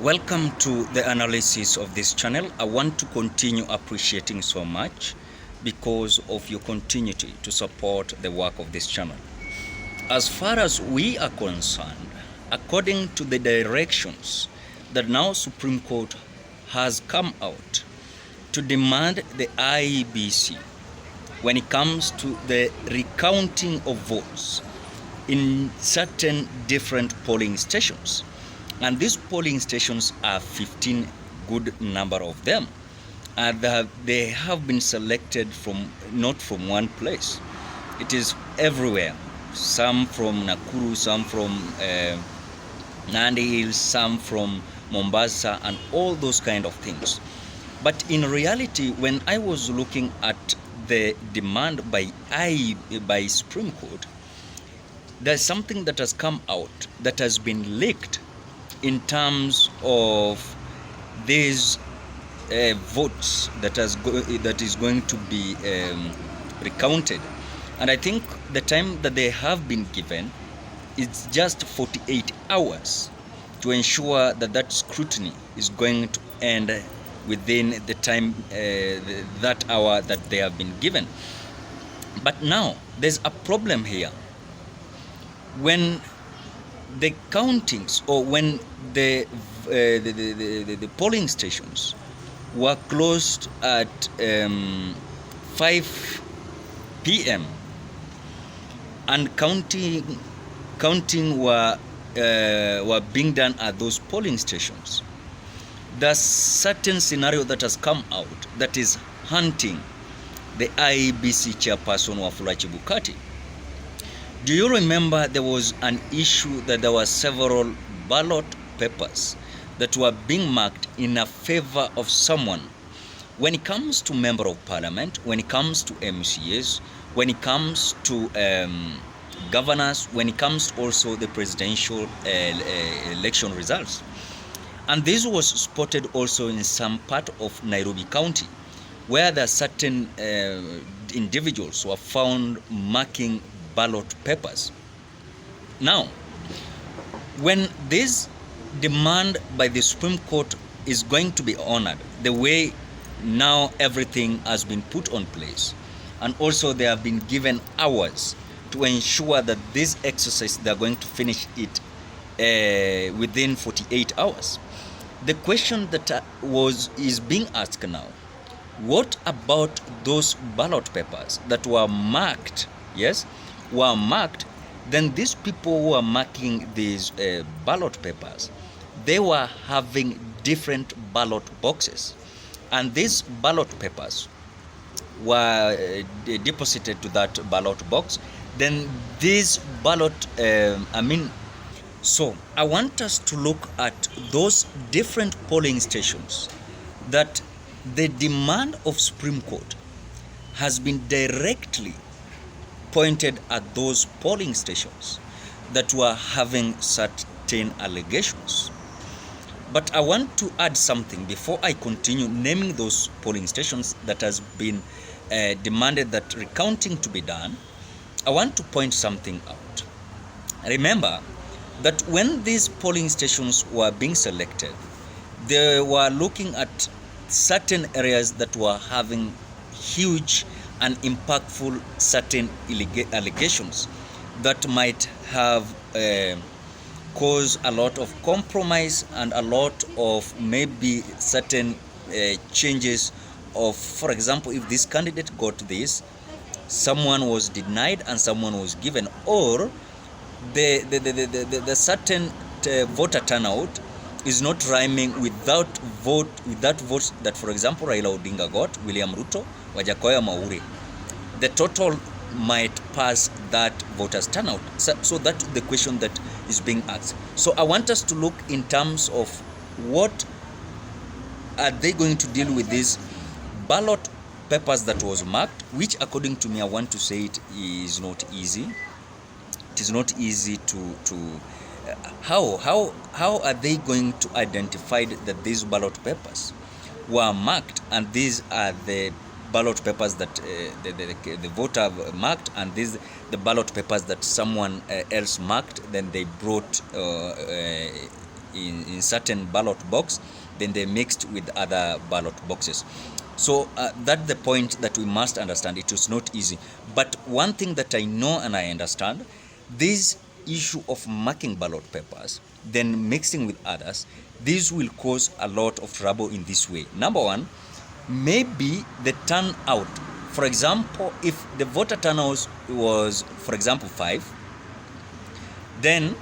Welcome to the analysis of this channel. I want to continue appreciating so much because of your continuity to support the work of this channel. As far as we are concerned, according to the directions that now Supreme Court has come out to demand the IEBC when it comes to the recounting of votes in certain different polling stations. And these polling stations are 15, good number of them. And they have been selected from not from one place. It is everywhere. Some from Nakuru, some from Nandi Hills, some from Mombasa, and all those kind of things. But in reality, when I was looking at the demand by Supreme Court, there's something that has come out that has been leaked in terms of these votes that is going to be recounted. And I think the time that they have been given is just 48 hours to ensure that that scrutiny is going to end within the time, that hour that they have been given. But now there's a problem here. When the countings, or when the polling stations were closed at 5 p.m. and counting were being done at those polling stations, there's certain scenario that has come out that is hunting the IEBC chairperson Wafula Chebukati. Do you remember there was an issue that there were several ballot papers that were being marked in a favor of someone? When it comes to member of parliament, when it comes to MCAs, when it comes to governors, when it comes to also the presidential election results. And this was spotted also in some part of Nairobi County, where there are certain individuals who are found marking ballot papers. Now, when this demand by the Supreme Court is going to be honored, the way now everything has been put on place, and also they have been given hours to ensure that this exercise, they're going to finish it within 48 hours. The question that is being asked now, what about those ballot papers that were marked, yes, were marked? Then these people who are marking these ballot papers, they were having different ballot boxes, and these ballot papers were deposited to that ballot box. Then this ballot, so I want us to look at those different polling stations that the demand of Supreme Court has been directly pointed at those polling stations that were having certain allegations. But I want to add something before I continue naming those polling stations that has been demanded that recounting to be done. I want to point something out. Remember that when these polling stations were being selected, they were looking at certain areas that were having huge and impactful certain allegations that might have caused a lot of compromise and a lot of maybe certain changes of, for example, if this candidate got this, someone was denied and someone was given, or the certain voter turnout is not rhyming without votes that, for example, Raila Odinga got, William Ruto, Wajakoya Mauri. The total might pass that voters turnout. So that's the question that is being asked. So I want us to look in terms of what are they going to deal with these ballot papers that was marked, which according to me, I want to say it is not easy. It is not easy to how are they going to identify that these ballot papers were marked, and these are the ballot papers that the voter marked, and these the ballot papers that someone else marked, then they brought in certain ballot box, then they mixed with other ballot boxes. So that's the point that we must understand. It is not easy. But one thing that I know and I understand, this issue of marking ballot papers, then mixing with others, this will cause a lot of trouble in this way. Number one, maybe the turnout. For example, if the voter turnout was, for example, 5, then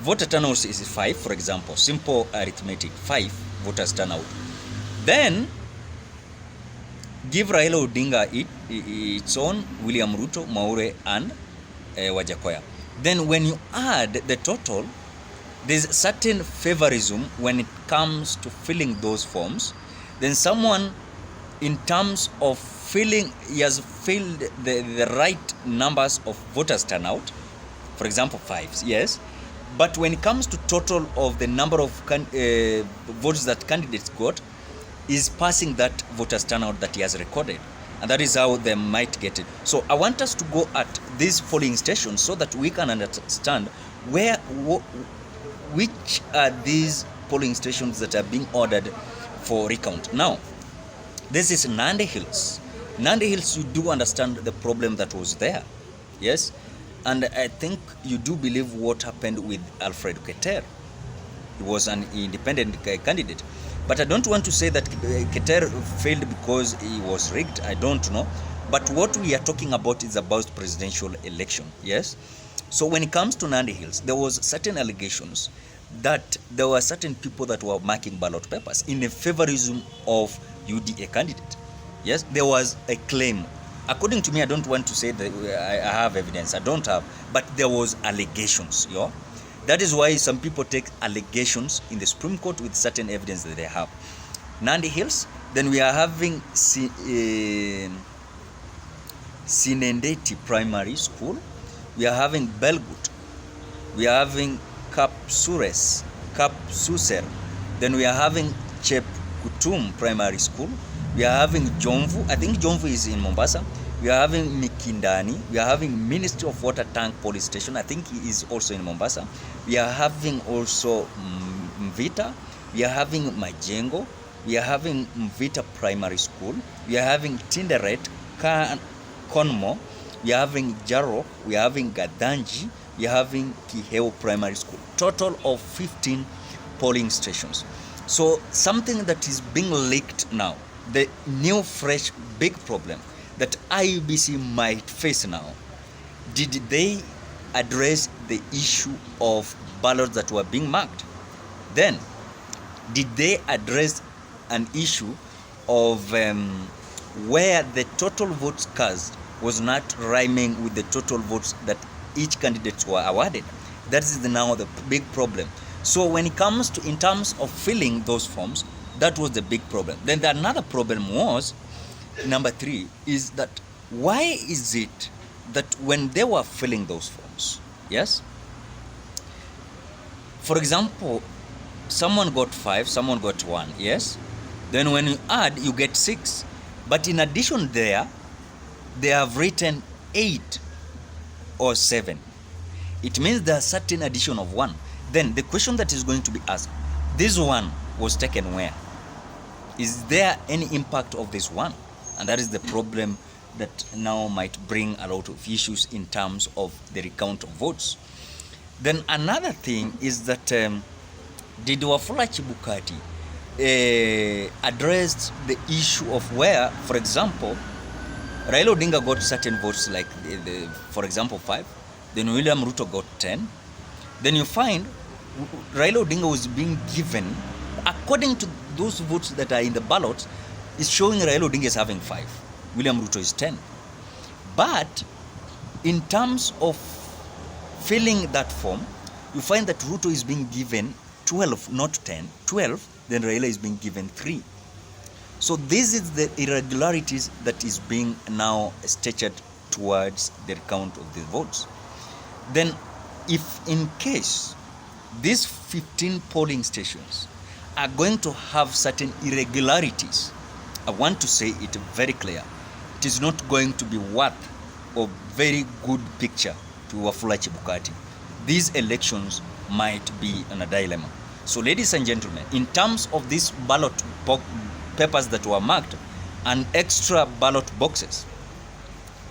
voter turnout is 5, for example, simple arithmetic, 5 voters turnout. Then give Raila Odinga its own, William Ruto, Maure, and Wajakoya. Then when you add the total, there's certain favorism when it comes to filling those forms. Then someone, in terms of filling, he has filled the right numbers of voters turnout, for example 5, yes, but when it comes to total of the number of votes that candidates got, is passing that voters turnout that he has recorded, and that is how they might get it. So I want us to go at these polling stations so that we can understand which are these polling stations that are being ordered for recount. Now, this is Nandi Hills. Nandi Hills, you do understand the problem that was there, yes? And I think you do believe what happened with Alfred Keter. He was an independent candidate. But I don't want to say that Keter failed because he was rigged. I don't know. But what we are talking about is about presidential election, yes? So when it comes to Nandi Hills, there was certain allegations that there were certain people that were marking ballot papers in a favorism of UDA candidate. Yes, there was a claim. According to me, I don't want to say that I have evidence. I don't have, but there was allegations. Yeah, that is why some people take allegations in the Supreme Court with certain evidence that they have. Nandi Hills. Then we are having Sinendeti Primary School. We are having Belgut. We are having Kapsuser. Then we are having Chebukati Primary School. We are having Jomvu. I think Jomvu is in Mombasa. We are having Mikindani. We are having Ministry of Water Tank Police Station. I think he is also in Mombasa. We are having also Mvita. We are having Majengo. We are having Mvita Primary School. We are having Tinderet, Konmo. We are having Jarok. We are having Gadanji. We are having Kiheo Primary School. Total of 15 polling stations. So something that is being leaked now, the new fresh big problem that IEBC might face now, did they address the issue of ballots that were being marked? Then did they address an issue of where the total votes cast was not rhyming with the total votes that each candidate were awarded? That is now the big problem. So when it comes to, in terms of filling those forms, that was the big problem. Then the another problem was, number 3, is that why is it that when they were filling those forms, yes, for example, someone got 5, someone got 1, yes, then when you add, you get 6, but in addition there, they have written 8 or 7. It means there are certain addition of 1. Then the question that is going to be asked, this one was taken where? Is there any impact of this one? And that is the problem that now might bring a lot of issues in terms of the recount of votes. Then another thing is that did Wafula Chebukati addressed the issue of where, for example, Raila Odinga got certain votes like, for example, 5. Then William Ruto got 10. Then you find Raila Odinga was being given, according to those votes that are in the ballot, is showing Raila Odinga is having 5. William Ruto is 10. But in terms of filling that form, you find that Ruto is being given 12, not 10, 12, then Raila is being given 3. So this is the irregularities that is being now staged towards the recount of the votes. Then if in case these 15 polling stations are going to have certain irregularities, I want to say it very clear, it is not going to be worth a very good picture to Wafula Chebukati. these elections might be in a dilemma. So ladies and gentlemen, in terms of these ballot papers that were marked and extra ballot boxes,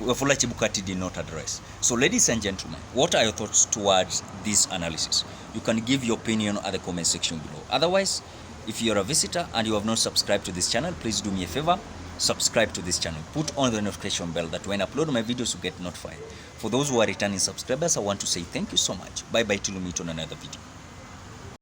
Wafula Chebukati did not address. So ladies and gentlemen, what are your thoughts towards this analysis? You can give your opinion at the comment section below. Otherwise, if you're a visitor and you have not subscribed to this channel, please do me a favor, subscribe to this channel. Put on the notification bell that when I upload my videos, you get notified. For those who are returning subscribers, I want to say thank you so much. Bye bye till we meet on another video.